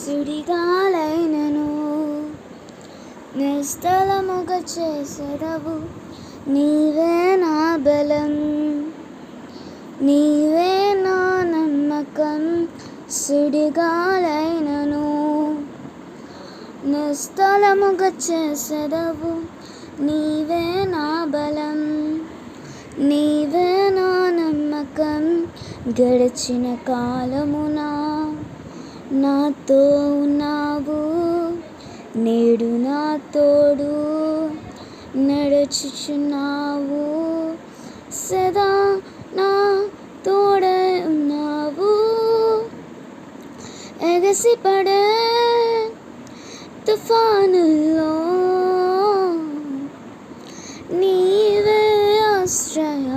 సుడిగాలైనను నిస్తలముగా చేసెదవు. నీవే నా బలం, నీవే నా నమ్మకం. సుడిగాలైనను నిస్తలముగా చేసెదవు. నీవే నా బలం, నీవే నా నమ్మకం. గడిచిన కాలమున నాతో ఉన్నావు, నేడు నా తోడు నడుచుచున్నావు. సదా నా తోడై ఉన్నావు. ఎగసిపడే తుఫానుల్లో నీవే ఆశ్రయ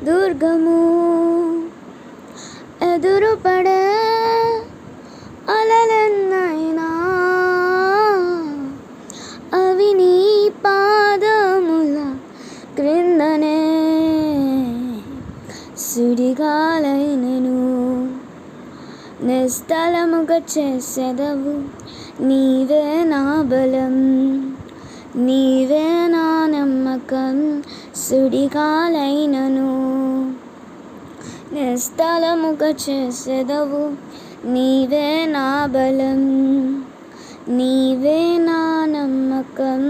దుర్గము. ఎదురుపడే అలలెన్నైనా అవి నీ పాదముల క్రిందనే. సుడిగాలైనను నిస్తలముగా చేసెదవు. నీవే నా బలం, నీవే నా నమ్మకం. సుడిగాలైనను నిస్తలముగా చేసెదవు. నీవే నా బలం, నీవే నా నమ్మకం.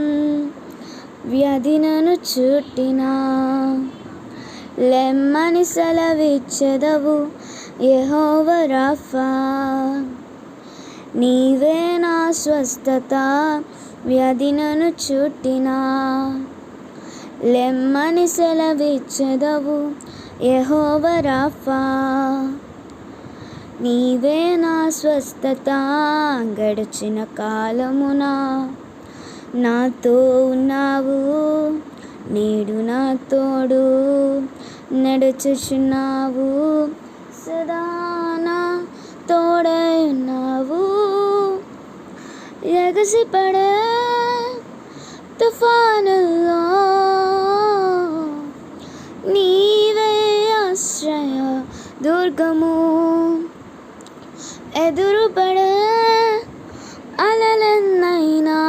వ్యాధి నన్ను చుట్టినా లెమ్మని సెలవిచ్చెదవు. యెహోవా రాఫా, నీవే నా స్వస్థత. వ్యాధి నన్ను చుట్టినా లెమ్మని సెలవిచ్చెదవు. యెహోవా రాఫా, నీవే నా స్వస్థత. గడిచిన కాలమున నాతో ఉన్నావు, నేడు నా తోడు నడుచుచున్నావు. సదా నా తోడై ఉన్నావు. ఎగసిపడే తుఫానుల్లో నీవే ఆశ్రయ దుర్గము. ఎదురుపడే అలలెన్నైనా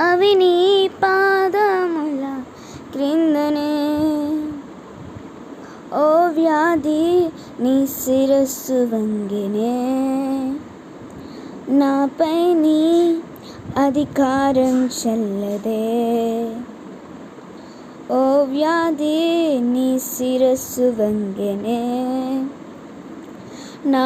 అవి నీ పాదముల క్రిందనే. ఓ వ్యాధి నీ శిరస్సు వంగినే, నాపై నీ అధికారం చెల్లదే. ఓ వ్యాధి నీ శిరస్సు వంగినే, నా